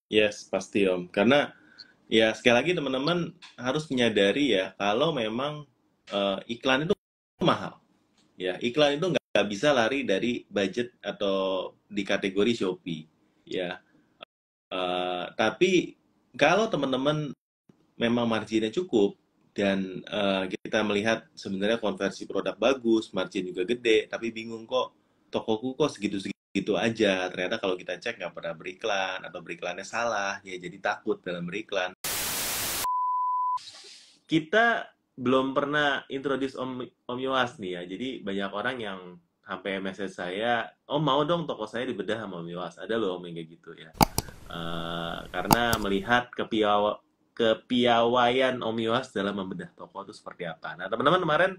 Yes, pasti Om. Karena ya sekali lagi teman-teman harus menyadari ya kalau memang iklan itu mahal. Ya, iklan itu nggak bisa lari dari budget atau di kategori Shopee. Ya, tapi kalau teman-teman memang marginnya cukup dan kita melihat sebenarnya konversi produk bagus, margin juga gede, tapi bingung kok tokoku kok segitu-segitu aja. Ternyata kalau kita cek nggak pernah beriklan atau beriklannya salah, ya jadi takut dalam beriklan. Kita belum pernah introduce Om Yowas nih ya. Jadi banyak orang yang sampai message saya, Om mau dong toko saya dibedah sama Om Yowas. Ada loh Om yang kayak gitu ya. Karena melihat kepiawaian Om Yowas dalam membedah toko itu seperti apa. Nah, teman-teman kemarin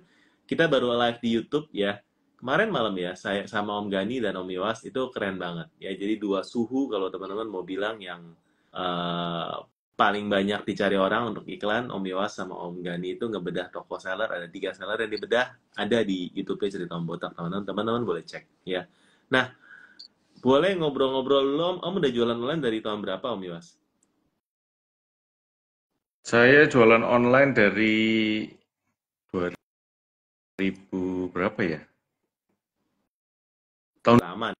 kita baru live di YouTube ya. Kemarin malam ya, saya sama Om Gani dan Om Yowas itu keren banget. Ya, jadi dua suhu kalau teman-teman mau bilang yang eh, paling banyak dicari orang untuk iklan, Om Yowas sama Om Gani itu ngebedah toko seller. Ada 3 seller yang dibedah, ada di YouTube-nya Cerita Om Botak. Teman-teman boleh cek ya. Nah, boleh ngobrol-ngobrol dulu, Om. Om udah jualan online dari tahun berapa, Om Yowas? Saya jualan online dari 2000 berapa ya? Tahun Lama.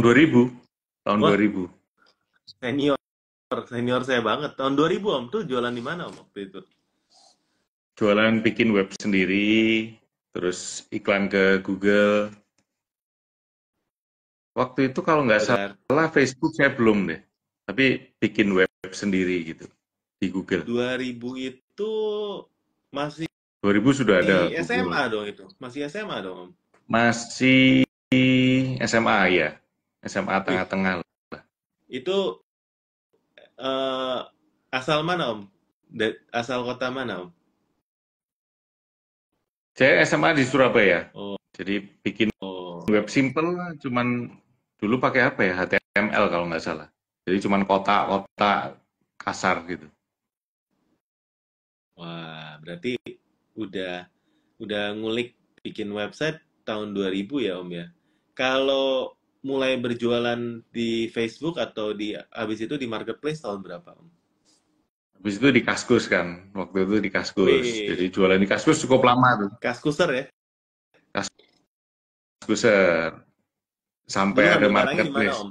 2000, tahun Wah, 2000. senior. Senior saya banget. Tahun 2000, Om. Tuh jualan di mana, Om, waktu itu? Jualan bikin web sendiri, terus iklan ke Google. Waktu itu kalau nggak Berarti salah Facebook saya belum deh, tapi bikin web sendiri gitu di Google. 2000 itu masih 2000 sudah ada Google. SMA dong itu. Masih SMA dong, Om. Masih SMA ya, SMA Wih, tengah-tengah. itu eh, asal mana, Om? Asal kota mana, Om? Saya SMA di Surabaya, Oh, jadi bikin oh. web simple, cuman dulu pakai apa ya, HTML kalau nggak salah. Jadi cuman kotak-kotak kasar gitu. Wah, berarti udah udah ngulik bikin website tahun 2000 ya Om ya. Kalau mulai berjualan di Facebook atau di habis itu di marketplace tahun berapa Om? Habis itu di Kaskus kan, waktu itu di Kaskus. Jadi Wih, jualan di Kaskus cukup lama tuh. Kaskuser ya. Kaskuser, sampai Dulu ada ngambil barangnya di mana marketplace. Om?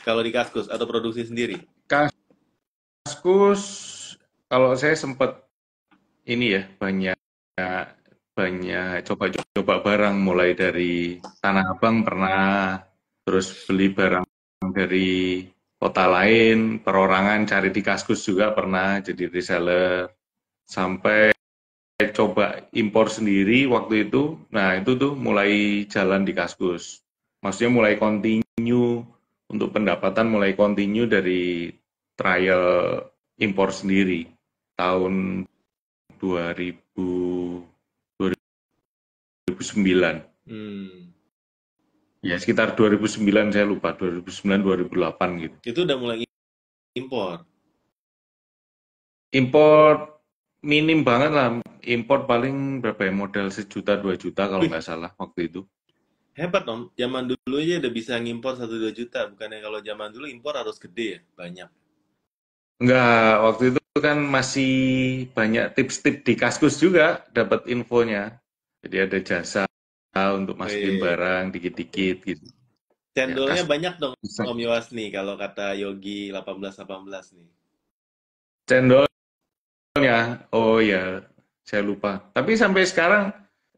Kalau di Kaskus atau produksi sendiri? Kaskus, kalau saya sempat ini ya, banyak banyak coba-coba barang, mulai dari Tanah Abang pernah, terus beli barang dari kota lain, perorangan cari di Kaskus juga pernah jadi reseller, sampai coba impor sendiri waktu itu. Nah, itu tuh mulai jalan di Kaskus. Maksudnya mulai continue, untuk pendapatan mulai continue dari trial impor sendiri tahun 2000, 2009. Hmm, Ya, sekitar 2009, saya lupa, 2009 2008 gitu. itu udah mulai impor. Import minim banget lah. Import paling berapa ya, modal 1 juta 2 juta kalau Wih, nggak salah waktu itu. hebat Om. Zaman dulu aja udah bisa ngimpor 1-2 juta. Bukannya kalau zaman dulu impor harus gede ya, banyak. Enggak, waktu itu kan masih banyak tips-tips di Kaskus juga, dapat infonya. Jadi ada jasa untuk masukin Wih, barang dikit-dikit gitu. Ya, cendolnya Kaskus. banyak dong Om Yowas nih kalau kata Yogi 1818 nih. Cendolnya, oh ya, saya lupa. Tapi sampai sekarang,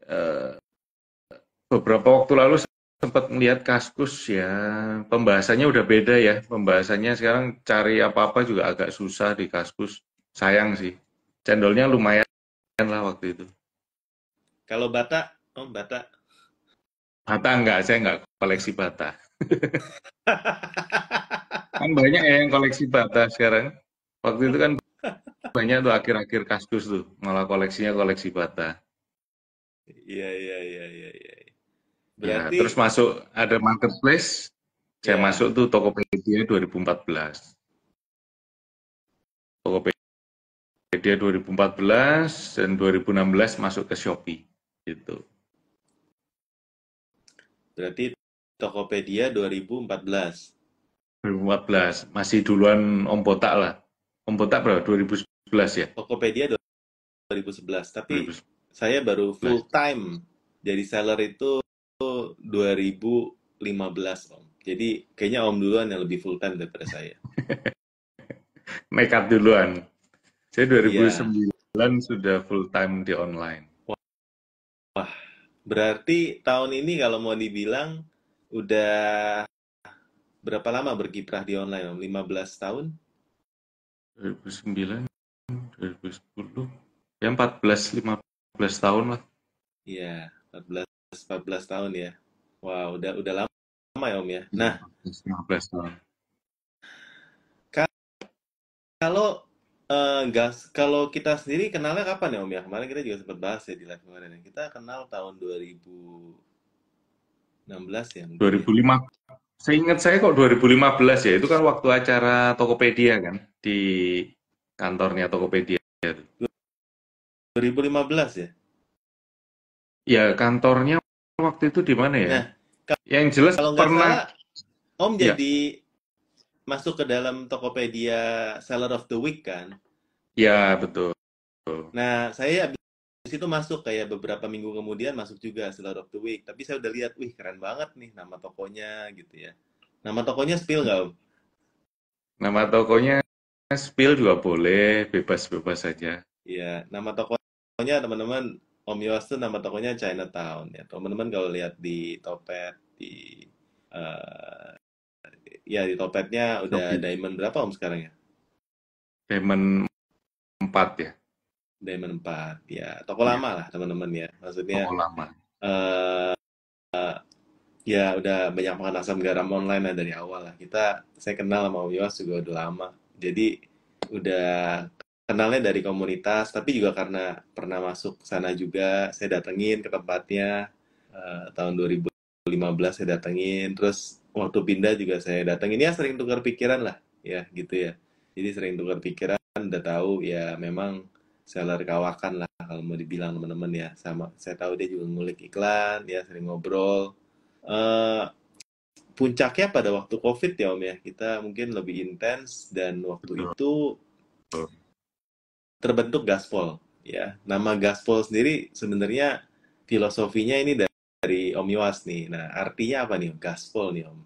eh, beberapa waktu lalu sempat melihat Kaskus ya, pembahasannya udah beda ya. Pembahasannya sekarang cari apa-apa juga agak susah di Kaskus. Sayang sih. Cendolnya lumayan lah waktu itu. Kalau Bata, Om Bata. Bata enggak, saya enggak koleksi bata. Kan banyak ya yang koleksi bata sekarang. Waktu itu kan banyak tuh akhir-akhir Kaskus tuh, malah koleksinya koleksi bata. Iya, iya, iya, iya, iya. Ya, Berarti, terus masuk ada marketplace, saya masuk ya, tuh Tokopedia 2014. Tokopedia 2014 dan 2016 masuk ke Shopee gitu. berarti Tokopedia 2014. 2014. Masih duluan Om Botak lah. Om Botak berapa? 2011 ya? Tokopedia 2011, tapi 2011. saya baru full time jadi seller itu 2015 Om. Jadi kayaknya Om duluan yang lebih full time daripada saya. Nekat duluan. Saya Iya. 2009 sudah full time di online. Wah, berarti tahun ini kalau mau dibilang udah berapa lama berkiprah di online Om? 15 tahun? 2009, 2010, ya 14-15 tahun lah. Iya, 14 tahun ya. Wah, udah lama ya Om ya. Iya, Nah, 15 tahun. kalau kalau kita sendiri kenalnya kapan ya Om ya? Kemarin kita juga sempat bahas ya di live kemarin ya. Kita kenal tahun 2016 ya mungkin ya. 2005, seingat saya kok 2015 ya, itu kan waktu acara Tokopedia kan, di kantornya Tokopedia. 2015 ya. Ya, kantornya waktu itu di mana ya? Nah, Yang jelas kalau nggak pernah, salah Om ya, jadi masuk ke dalam Tokopedia Seller of the Week kan. ya betul. Nah, saya habis itu masuk kayak beberapa minggu kemudian masuk juga Seller of the Week. Tapi saya udah lihat, wih keren banget nih nama tokonya gitu ya. Nama tokonya spill nggak Om? Nama tokonya spill juga boleh, bebas-bebas saja. Iya, nama tokonya teman-teman Om Yos tuh nama tokonya Chinatown ya. Teman-teman kalau lihat di Topet eh, ya di Topetnya udah Shopee. diamond berapa Om sekarang ya? Diamond 4 ya, Diamond 4 ya. Toko iya, lama lah teman-teman ya. Maksudnya toko lama. eh ya udah banyak makan asam garam online lah dari awal lah. Saya kenal sama Om Yos juga udah lama. Jadi udah kenalnya dari komunitas, tapi juga karena pernah masuk sana juga, saya datengin ke tempatnya tahun 2015 saya datengin, terus waktu pindah juga saya datengin, ya sering tukar pikiran lah, ya gitu ya. Jadi sering tukar pikiran, udah tahu ya memang seller kawakan lah kalau mau dibilang teman-teman ya. Sama saya tahu dia juga ngulik iklan, ya sering ngobrol. Eh, Puncaknya pada waktu COVID ya Om ya, kita mungkin lebih intens dan waktu Betul. itu terbentuk Gaspol ya. Nama Gaspol sendiri sebenarnya filosofinya ini dari Om Iwas nih. Nah, artinya apa nih Gaspol nih Om?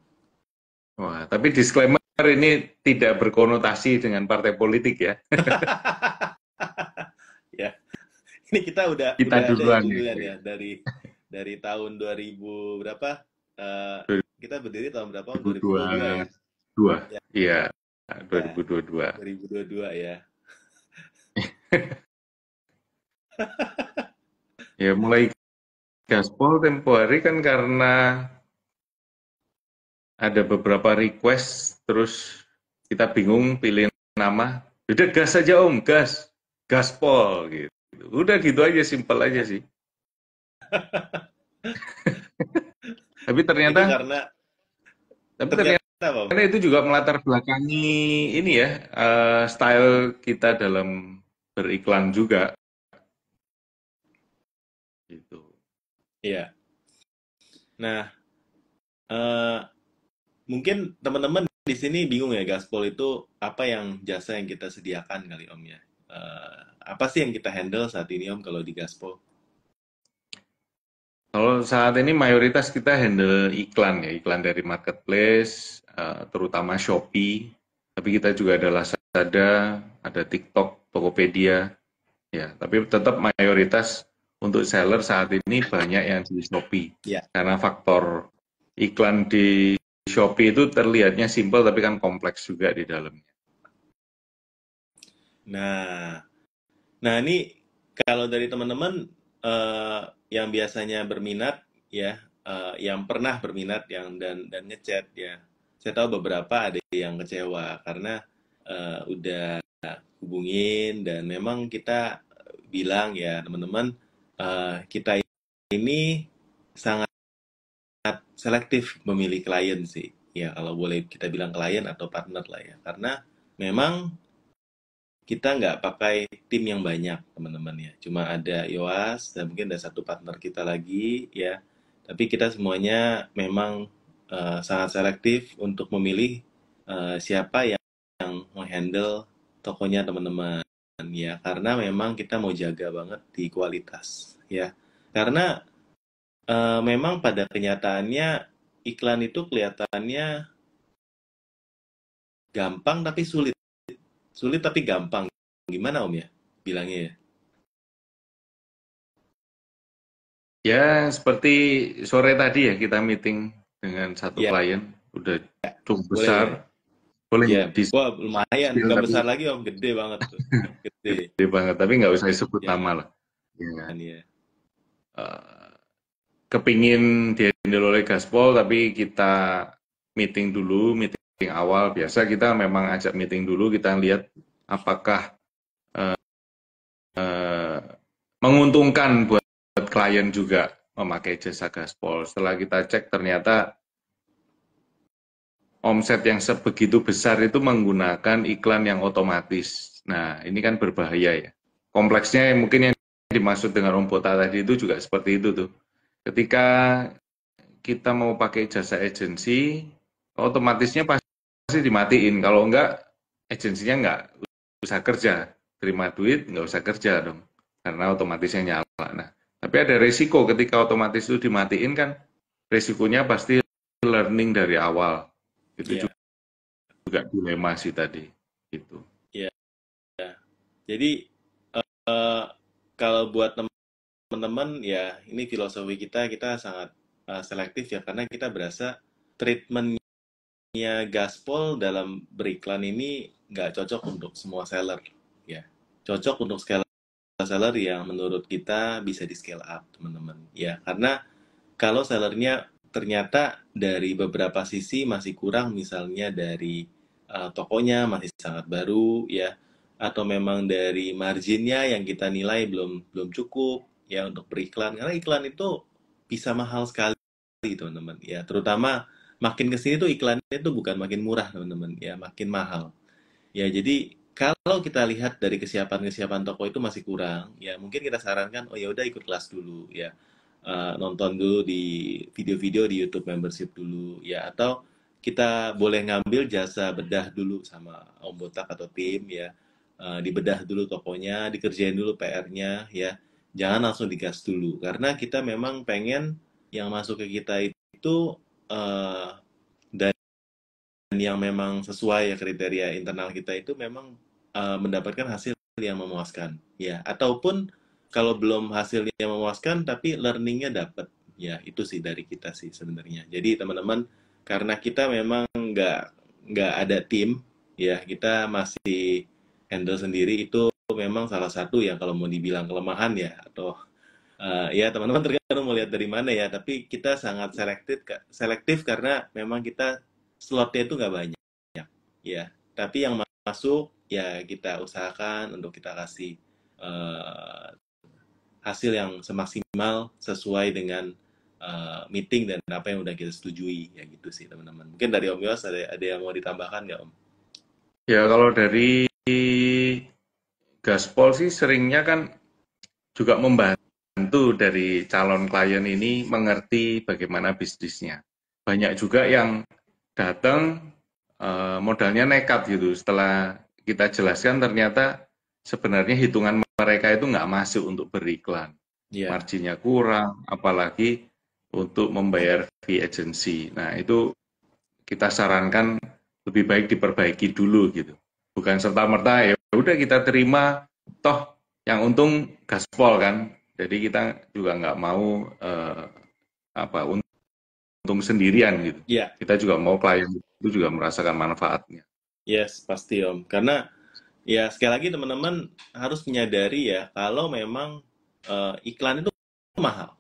Wah, tapi disclaimer ini tidak berkonotasi dengan partai politik ya. Ya, ini kita Kita udah ada ya duluan duluan nih. ya dari tahun 2000 berapa? Eh, kita berdiri tahun berapa? Om? 2022 ya. 2022. Ya, Iya, ya 2022. 2022 ya. Ya mulai gaspol tempo hari kan karena ada beberapa request, terus kita bingung pilih nama. Udah gas aja Om, gas. Gaspol gitu. Udah gitu aja, simpel aja sih. Tapi Itu ternyata karena tapi ternyata ternyata apa Om? itu juga melatar belakangi ini ya, style kita dalam beriklan juga gitu. Iya. Nah, eh, mungkin teman-teman di sini bingung ya Gaspol itu apa yang jasa yang kita sediakan kali Om ya. Apa sih yang kita handle saat ini Om kalau di Gaspol? Kalau saat ini mayoritas kita handle iklan ya, iklan dari marketplace, terutama Shopee. Tapi kita juga ada Lazada, ada TikTok, Tokopedia. Ya, tapi tetap mayoritas untuk seller saat ini banyak yang di Shopee. Ya. Karena faktor iklan di Shopee itu terlihatnya simpel tapi kan kompleks juga di dalamnya. Nah, nah ini kalau dari teman-teman yang biasanya berminat ya, yang pernah berminat yang dan ngechat ya. Saya tahu beberapa ada yang kecewa karena udah hubungin dan memang kita bilang ya teman-teman kita ini sangat selektif memilih klien sih. Ya kalau boleh kita bilang klien atau partner lah ya. Karena memang kita nggak pakai tim yang banyak teman-teman ya. Cuma ada Yoas dan mungkin ada satu partner kita lagi ya. Tapi kita semuanya memang sangat selektif untuk memilih siapa yang menghandle tokonya teman-teman ya, karena memang kita mau jaga banget di kualitas ya, karena memang pada kenyataannya iklan itu kelihatannya gampang tapi sulit, sulit tapi gampang, gimana Om ya bilangnya ya? Ya, seperti sore tadi ya kita meeting dengan satu Ya, klien, udah cukup boleh besar, boleh. boleh Ya, di wah lumayan, spill bukan tapi besar lagi Om, gede banget tuh, gede. gede banget, tapi nggak usah disebut nama Jangan lah. Ya, ya. eh, kepingin dihandle oleh Gaspol, tapi kita meeting dulu, meeting awal. Biasa kita memang ajak meeting dulu, kita lihat apakah eh, menguntungkan buat klien juga memakai jasa Gaspol. Setelah kita cek ternyata omset yang sebegitu besar itu menggunakan iklan yang otomatis. Nah, ini kan berbahaya ya. Kompleksnya mungkin yang dimaksud dengan Om Bota tadi itu juga seperti itu tuh. Ketika kita mau pakai jasa agensi, otomatisnya pasti dimatiin. Kalau enggak, agensinya enggak usah kerja. Terima duit, enggak usah kerja dong. Karena otomatisnya nyala. Nah, tapi ada resiko ketika otomatis itu dimatiin kan, resikonya pasti learning dari awal. Itu Iya, juga dilema sih tadi. Gitu. iya. Jadi eh, kalau buat teman-teman ya, ini filosofi kita sangat selektif ya, karena kita berasa treatmentnya gaspol dalam beriklan ini nggak cocok untuk semua seller ya. Cocok untuk seller yang menurut kita bisa di scale up teman-teman ya, karena kalau sellernya ternyata dari beberapa sisi masih kurang, misalnya dari tokonya masih sangat baru ya, atau memang dari marginnya yang kita nilai belum belum cukup ya untuk beriklan, karena iklan itu bisa mahal sekali teman-teman ya, terutama makin kesini tuh iklannya itu bukan makin murah teman-teman ya, makin mahal ya. Jadi kalau kita lihat dari kesiapan toko itu masih kurang, ya mungkin kita sarankan, oh ya udah ikut kelas dulu ya. Nonton dulu di video-video di YouTube membership dulu ya, atau kita boleh ngambil jasa bedah dulu sama Om Botak atau tim ya. Dibedah dulu tokonya, dikerjain dulu PR-nya ya. Jangan langsung digas dulu, karena kita memang pengen yang masuk ke kita itu eh, dan yang memang sesuai ya kriteria internal kita itu memang mendapatkan hasil yang memuaskan ya, ataupun kalau belum hasilnya yang memuaskan tapi learningnya dapat ya, itu sih dari kita sih sebenarnya. Jadi teman-teman, karena kita memang nggak ada tim ya, kita masih handle sendiri, itu memang salah satu yang kalau mau dibilang kelemahan ya, atau ya teman-teman tergantung mau lihat dari mana ya, tapi kita sangat selektif karena memang kita slotnya itu nggak banyak ya, tapi yang masuk ya kita usahakan untuk kita kasih eh, hasil yang semaksimal sesuai dengan meeting dan apa yang udah kita setujui ya, gitu sih teman-teman. Mungkin dari Om Yos ada yang mau ditambahkan nggak Om? Ya kalau dari Gaspol sih seringnya kan juga membantu dari calon klien ini mengerti bagaimana bisnisnya. Banyak juga yang datang modalnya nekat gitu. Setelah kita jelaskan ternyata sebenarnya hitungan mereka itu nggak masuk untuk beriklan. Iya, Marginnya kurang, apalagi untuk membayar fee agency. Nah itu kita sarankan lebih baik diperbaiki dulu gitu. Bukan serta-merta ya udah kita terima, toh yang untung Gaspol kan. Jadi kita juga nggak mau apa untung sendirian gitu. iya, Kita juga mau klien itu juga merasakan manfaatnya. yes pasti Om. Karena ya sekali lagi teman-teman harus menyadari ya, kalau memang iklan itu mahal.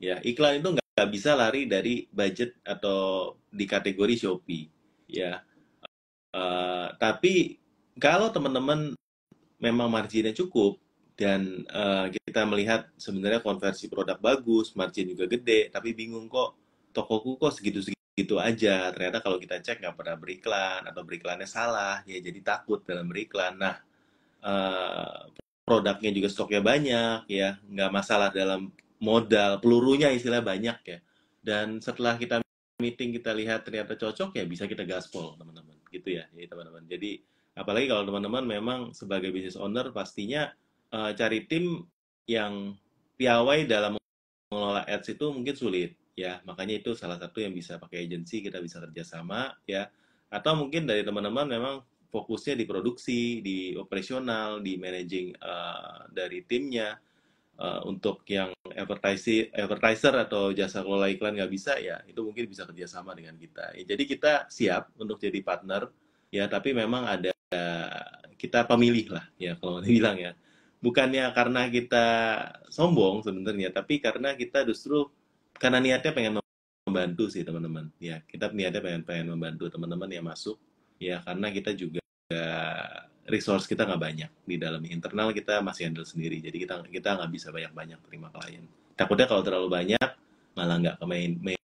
Ya, iklan itu nggak bisa lari dari budget atau di kategori Shopee. Ya, tapi kalau teman-teman memang marginnya cukup dan kita melihat sebenarnya konversi produk bagus, margin juga gede, tapi bingung kok tokoku kok segitu-segitu aja. Ternyata kalau kita cek nggak pernah beriklan atau beriklannya salah, ya jadi takut dalam beriklan. Nah, eh, produknya juga stoknya banyak ya, nggak masalah dalam modal, pelurunya istilah banyak ya. Dan setelah kita meeting kita lihat ternyata cocok ya, bisa kita gaspol teman-teman. gitu ya, jadi teman-teman. Jadi apalagi kalau teman-teman memang sebagai business owner pastinya cari tim yang piawai dalam mengelola ads itu mungkin sulit ya, makanya itu salah satu yang bisa pakai agency, kita bisa kerjasama ya, atau mungkin dari teman-teman memang fokusnya di produksi, di operasional, di managing dari timnya. Untuk yang advertiser atau jasa kelola iklan nggak bisa ya, itu mungkin bisa kerjasama dengan kita ya, jadi kita siap untuk jadi partner ya, tapi memang ada kita pemilih lah ya kalau dibilang ya, bukannya karena kita sombong sebenarnya, tapi karena kita justru karena niatnya pengen membantu sih teman-teman ya, kita niatnya pengen pengen membantu teman-teman yang masuk ya, karena kita juga resource kita nggak banyak di dalam internal, kita masih handle sendiri, jadi kita nggak bisa banyak-banyak terima klien, takutnya kalau terlalu banyak malah nggak ke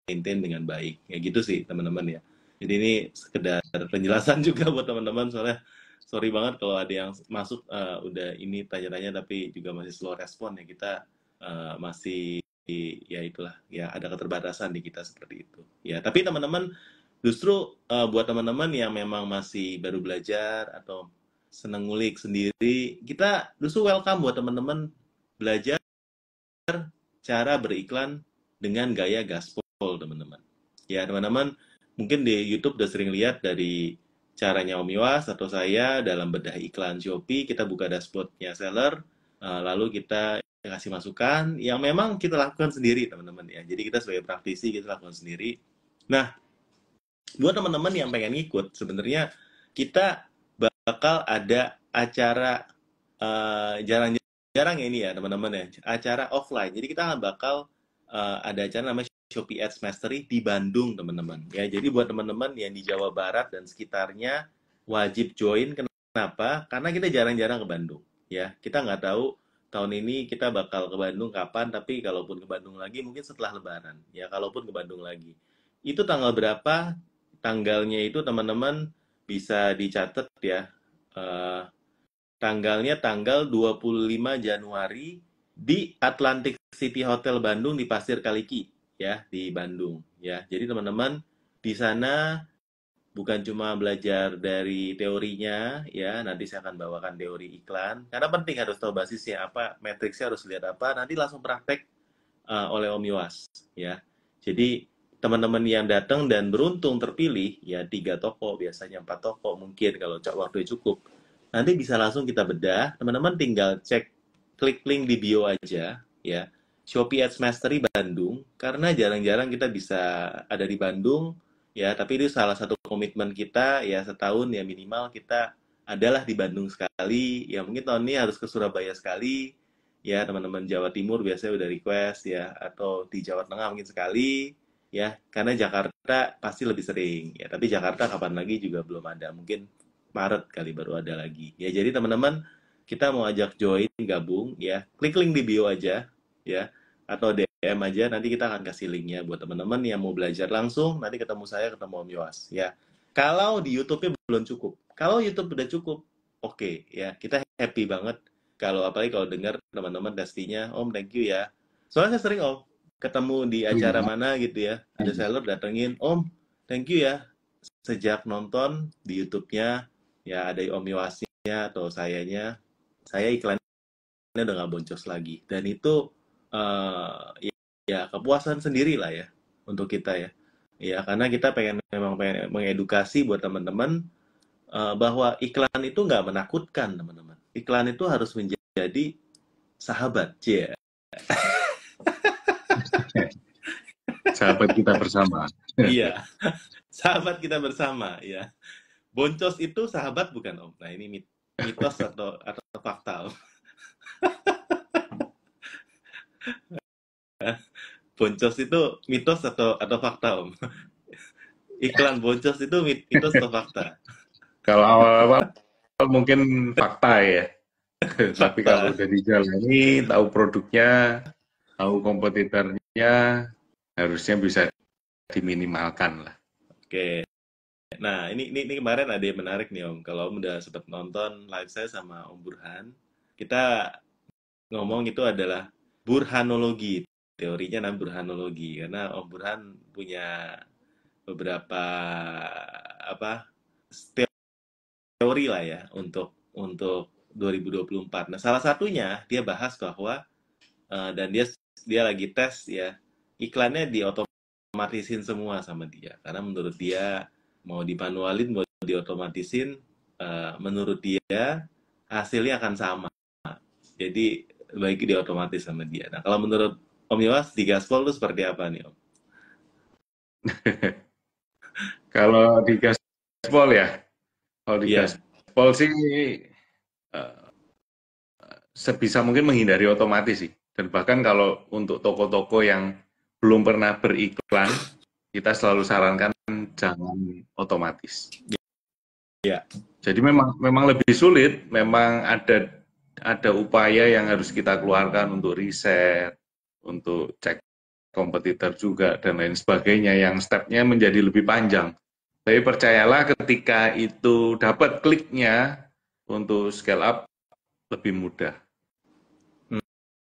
maintain dengan baik ya, gitu sih teman-teman ya. Jadi ini sekedar penjelasan juga buat teman-teman, soalnya sorry banget kalau ada yang masuk udah ini tanya-tanya tapi juga masih slow respon ya, kita masih ya itulah ya, ada keterbatasan di kita seperti itu ya. Tapi teman-teman justru buat teman-teman yang memang masih baru belajar atau seneng ngulik sendiri, kita justru welcome buat teman-teman belajar cara beriklan dengan gaya gaspol, teman-teman. Ya, teman-teman mungkin di YouTube udah sering lihat dari caranya Om Iwas atau saya dalam bedah iklan Shopee, kita buka dashboardnya seller, lalu kita kasih masukan yang memang kita lakukan sendiri, teman-teman ya. Jadi kita sebagai praktisi kita lakukan sendiri. Nah, buat teman-teman yang pengen ngikut, sebenarnya kita bakal ada acara jarang-jarang ya ini ya teman-teman ya, acara offline. Jadi kita bakal ada acara namanya Shopee Ads Mastery di Bandung, teman-teman. Ya, jadi buat teman-teman yang di Jawa Barat dan sekitarnya wajib join. Kenapa? Karena kita jarang-jarang ke Bandung. Ya, kita nggak tahu tahun ini kita bakal ke Bandung kapan, tapi kalaupun ke Bandung lagi mungkin setelah Lebaran. Ya, kalaupun ke Bandung lagi. Itu tanggal berapa? Tanggalnya itu teman-teman bisa dicatat ya. Eh, Tanggalnya tanggal 25 Januari di Atlantic City Hotel Bandung di Pasir Kaliki ya, di Bandung ya. Jadi teman-teman di sana bukan cuma belajar dari teorinya ya, nanti saya akan bawakan teori iklan karena penting harus tahu basisnya apa, matriksnya harus lihat apa, nanti langsung praktek oleh Om Iwas ya. Jadi teman-teman yang datang dan beruntung terpilih ya 3 toko, biasanya 4 toko mungkin kalau waktu cukup, nanti bisa langsung kita bedah. Teman-teman tinggal cek, klik link di bio aja ya, Shopee Ads Mastery Bandung, karena jarang-jarang kita bisa ada di Bandung ya, tapi itu salah satu komitmen kita ya, setahun ya minimal kita adalah di Bandung sekali ya, mungkin tahun ini harus ke Surabaya sekali ya, teman-teman Jawa Timur biasanya udah request ya, atau di Jawa Tengah mungkin sekali ya, karena Jakarta pasti lebih sering ya, tapi Jakarta kapan lagi juga belum ada, mungkin Maret kali baru ada lagi ya. Jadi teman-teman kita mau ajak join gabung ya, klik link di bio aja ya, atau DM aja, nanti kita akan kasih linknya buat teman-teman yang mau belajar langsung, nanti ketemu saya, ketemu Om Yowas ya. Kalau di YouTube-nya belum cukup, kalau YouTube udah cukup, oke ya, kita happy banget kalau apalagi kalau dengar teman-teman pastinya, Om thank you ya. Soalnya saya sering Om ketemu di acara Iya. mana gitu ya, ada seller datengin, Om thank you ya, sejak nonton di YouTube-nya ya ada Om Iwasnya atau sayanya, saya iklannya udah nggak boncos lagi, dan itu ya, ya kepuasan sendiri lah ya untuk kita ya. Ya karena kita memang pengen mengedukasi buat teman-teman bahwa iklan itu nggak menakutkan, teman-teman. Iklan itu harus menjadi sahabat, ya. Sahabat kita bersama. Iya, sahabat kita bersama, ya. Boncos itu sahabat bukan Om? Nah ini mitos atau fakta Om? Boncos itu mitos atau fakta Om? Iklan boncos itu mitos atau fakta? Kalau awal-awal mungkin fakta ya. Tapi kalau Fakta. udah dijalani, tahu produknya, tahu kompetitornya, harusnya bisa diminimalkan lah. Oke. Nah, ini kemarin ada yang menarik nih Om. Kalau Om udah sempat nonton live saya sama Om Burhan, kita ngomong itu adalah burhanologi. Teorinya namanya burhanologi karena Om Burhan punya beberapa apa teori lah ya untuk 2024. Nah, salah satunya dia bahas bahwa dan dia lagi tes ya, iklannya diotomatisin semua sama dia karena menurut dia mau dimanualin mau diotomatisin, menurut dia hasilnya akan sama, jadi baik diotomatis sama dia. Nah, kalau menurut Om Yowas di Gaspol itu seperti apa nih Om? Kalau di gaspol ya, kalau di Iya. gaspol sih eh, sebisa mungkin menghindari otomatis sih. Dan bahkan kalau untuk toko-toko yang belum pernah beriklan, kita selalu sarankan jangan otomatis. Iya. Jadi memang lebih sulit, memang ada upaya yang harus kita keluarkan untuk riset, untuk cek kompetitor juga dan lain sebagainya yang stepnya menjadi lebih panjang. Tapi percayalah ketika itu dapat kliknya untuk scale up lebih mudah.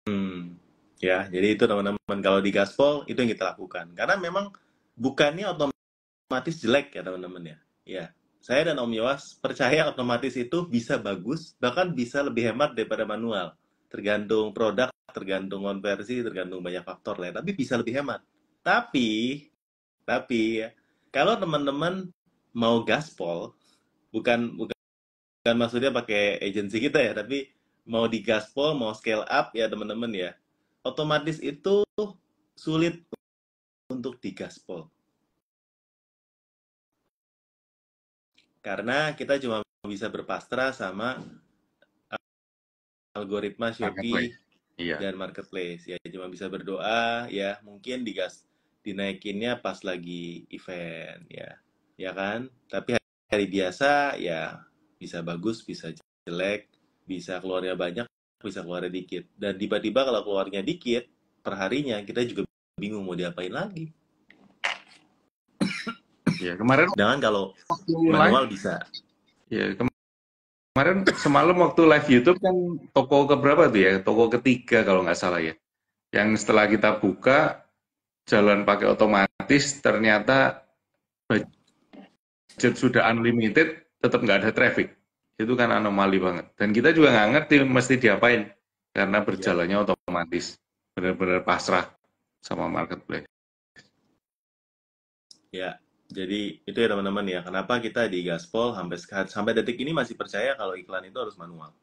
Hmm, ya, jadi itu teman-teman kalau di Gaspol itu yang kita lakukan. Karena memang bukannya otomatis jelek ya teman-teman ya. Ya, saya dan Om Yowas percaya otomatis itu bisa bagus, bahkan bisa lebih hemat daripada manual. Tergantung produk, tergantung konversi, tergantung banyak faktor lain. Tapi bisa lebih hemat. Tapi, tapi ya, kalau teman-teman mau Gaspol, bukan bukan bukan maksudnya pakai agensi kita ya, tapi mau di Gaspol, mau scale up ya teman-teman ya. Otomatis itu sulit untuk di Gaspol. Karena kita cuma bisa berpasrah sama algoritma Marketplace. Shopee Iya. dan marketplace ya, cuma bisa berdoa ya, mungkin dinaikinnya pas lagi event ya, ya kan, tapi hari biasa ya bisa bagus bisa jelek, bisa keluarnya banyak bisa keluarnya dikit, dan tiba-tiba kalau keluarnya dikit perharinya kita juga bingung mau diapain lagi. Ya, kemarin Sedangkan kalau waktu live, manual bisa. ya kemarin semalam waktu live YouTube kan toko keberapa tuh ya? Toko ketiga kalau nggak salah ya. Yang setelah kita buka jalan pakai otomatis ternyata budget sudah unlimited tetap nggak ada traffic. Itu kan anomali banget. Dan kita juga nggak ngerti mesti diapain karena Ya, berjalannya otomatis. Benar-benar pasrah sama marketplace. ya. Jadi itu ya teman-teman ya. Kenapa kita di Gaspol sampai detik ini masih percaya kalau iklan itu harus manual.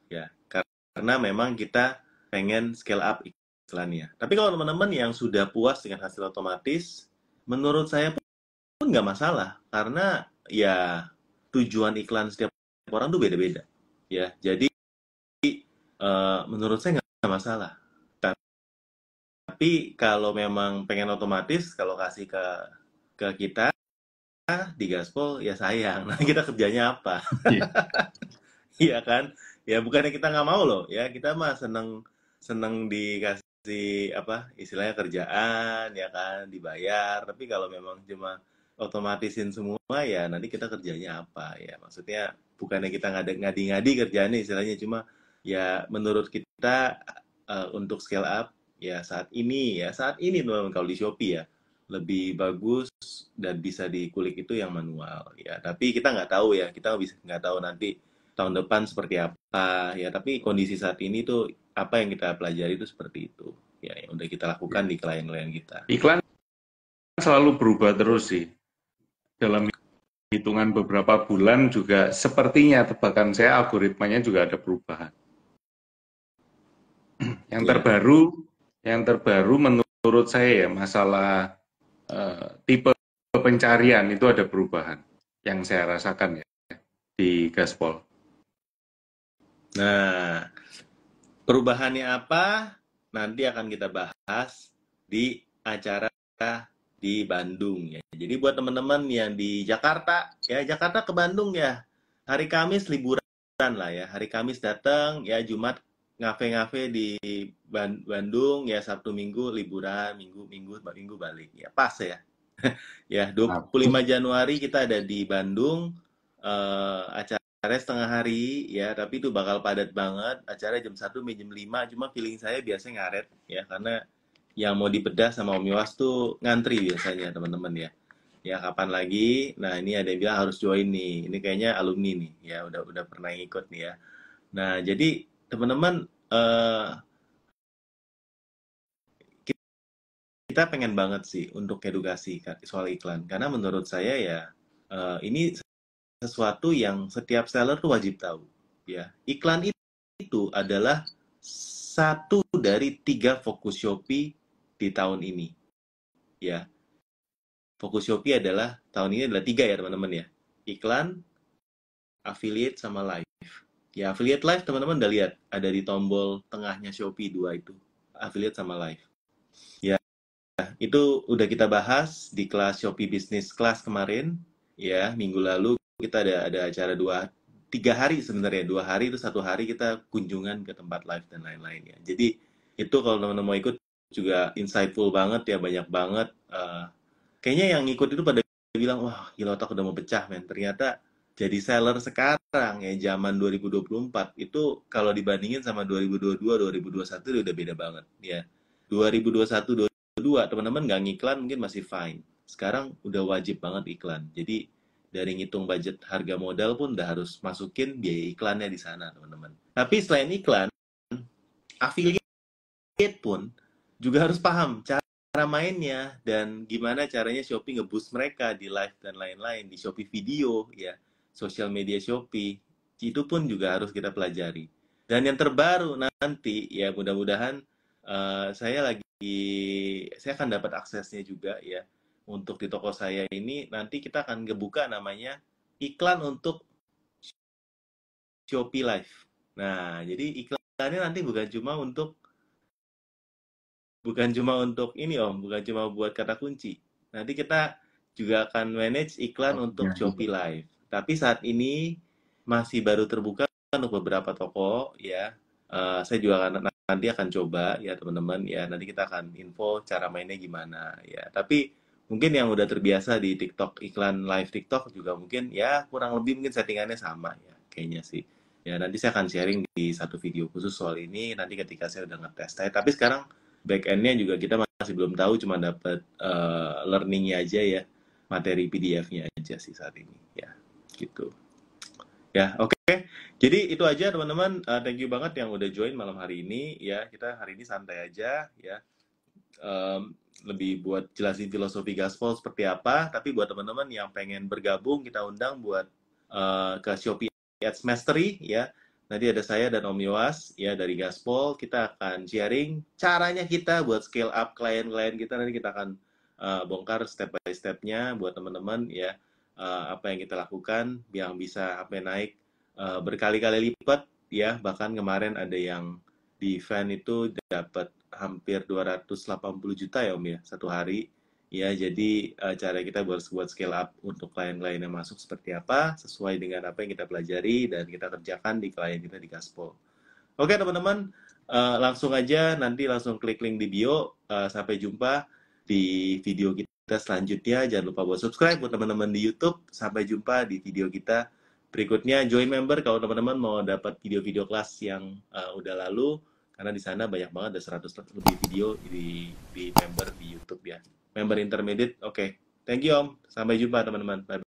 Ya, karena memang kita pengen scale up iklannya. Tapi kalau teman-teman yang sudah puas dengan hasil otomatis, menurut saya pun nggak masalah. Karena ya tujuan iklan setiap orang tuh beda-beda. Ya, jadi menurut saya nggak masalah. Tapi kalau memang pengen otomatis, kalau kasih ke kita di Gaspol ya sayang. Nah, kita kerjanya apa? Iya. Iya kan? Ya bukannya kita nggak mau loh, ya kita mah seneng seneng dikasih apa istilahnya kerjaan ya kan, dibayar. Tapi kalau memang cuma otomatisin semua ya nanti kita kerjanya apa ya? Maksudnya bukannya kita ngadi-ngadi kerjaannya istilahnya, cuma ya menurut kita untuk scale up ya saat ini teman kalau di Shopee ya lebih bagus dan bisa dikulik itu yang manual ya. Tapi kita nggak tahu ya, kita bisa nggak tahu nanti tahun depan seperti apa ya, tapi kondisi saat ini tuh apa yang kita pelajari itu seperti itu ya, yang udah kita lakukan di klien-klien kita. Iklan selalu berubah terus sih. Dalam hitungan beberapa bulan juga sepertinya tebakan saya algoritmanya juga ada perubahan. Yang Ya, terbaru, yang terbaru menurut saya ya masalah tipe pencarian itu ada perubahan yang saya rasakan ya di Gaspol. nah perubahannya apa nanti akan kita bahas di acara di Bandung ya. Jadi buat teman-teman yang di Jakarta ya, Jakarta ke Bandung ya, hari Kamis liburan lah ya, hari Kamis datang ya, Jumat ngafe-ngafe di Bandung ya, Sabtu Minggu liburan, Minggu Minggu Minggu balik ya, pas ya. Ya, Nah, 25 Januari kita ada di Bandung, acara setengah hari ya, tapi itu bakal padat banget. Acara jam 1 sampai jam 5, cuma feeling saya biasanya ngaret ya, karena yang mau dibedah sama Om Iwas tuh ngantri biasanya teman-teman ya. Ya kapan lagi? Nah ini ada yang bilang harus join nih. Ini kayaknya alumni nih. Ya udah pernah ikut nih ya. Nah jadi teman-teman eh, kita pengen banget sih untuk edukasi soal iklan. Karena menurut saya ya ini sesuatu yang setiap seller tuh wajib tahu. Ya iklan itu adalah satu dari 3 fokus Shopee di tahun ini. Ya fokus Shopee adalah tahun ini adalah 3 ya teman-teman ya. Iklan, affiliate sama live. Ya, affiliate live teman-teman udah lihat ada di tombol tengahnya Shopee 2 itu. Affiliate sama live. Ya, itu udah kita bahas di kelas Shopee Business Class kemarin. Ya, minggu lalu kita ada acara 3 hari sebenarnya. 2 hari itu 1 hari kita kunjungan ke tempat live dan lain-lain ya. Jadi itu kalau teman-teman mau ikut juga insightful banget ya, banyak banget. Kayaknya yang ikut itu pada bilang, wah gila otak udah mau pecah men. Ternyata jadi seller sekarang ya zaman 2024 itu kalau dibandingin sama 2022, 2021 itu udah beda banget ya. 2021, 2022 teman-teman nggak ngiklan mungkin masih fine. Sekarang udah wajib banget iklan. Jadi dari ngitung budget harga modal pun udah harus masukin biaya iklannya di sana teman-teman. Tapi selain iklan, affiliate pun juga harus paham cara mainnya dan gimana caranya Shopee nge-boost mereka di live dan lain-lain di Shopee Video ya, sosial media Shopee. Itu pun juga harus kita pelajari. Dan yang terbaru nanti ya mudah-mudahan saya akan dapat aksesnya juga ya untuk di toko saya ini nanti kita akan ngebuka namanya iklan untuk Shopee Live. Nah, jadi iklannya nanti bukan cuma untuk ini Om, bukan cuma buat kata kunci. Nanti kita juga akan manage iklan Oh, untuk iya, Shopee iya. Live. Tapi saat ini masih baru terbuka untuk beberapa toko ya. Saya juga nanti akan coba ya teman-teman ya. Nanti kita akan info cara mainnya gimana ya. Tapi mungkin yang udah terbiasa di TikTok iklan live TikTok juga mungkin ya kurang lebih mungkin settingannya sama ya kayaknya sih. Ya nanti saya akan sharing di satu video khusus soal ini nanti ketika saya udah ngetes. Tapi sekarang back end-nya juga kita masih belum tahu, cuma dapat learning-nya aja ya, materi PDF-nya aja sih saat ini ya, gitu. Ya, oke. Jadi itu aja teman-teman. Thank you banget yang udah join malam hari ini ya. Kita hari ini santai aja ya. Lebih buat jelasin filosofi gaspol seperti apa. Tapi buat teman-teman yang pengen bergabung, kita undang buat ke Shopee Ads Mastery ya. Nanti ada saya dan Om Yowas ya dari Gaspol. Kita akan sharing caranya kita buat scale up klien-klien kita. Nanti kita akan bongkar step by step-nya buat teman-teman ya. Apa yang kita lakukan yang bisa sampai naik berkali-kali lipat ya. Bahkan kemarin ada yang di event itu dapat hampir 280 juta ya Om ya satu hari. Ya, jadi cara kita buat scale up untuk klien-klien yang masuk seperti apa, sesuai dengan apa yang kita pelajari dan kita kerjakan di klien kita di Gaspol. Oke teman-teman, langsung aja nanti langsung klik link di bio. Sampai jumpa di video kita selanjutnya. Jangan lupa buat subscribe buat teman-teman di YouTube. Sampai jumpa di video kita berikutnya. Join member kalau teman-teman mau dapat video-video kelas yang udah lalu. Karena di sana banyak banget, ada 100 lebih video di member di YouTube ya. Member intermediate, oke. Thank you Om. Sampai jumpa teman-teman. Bye.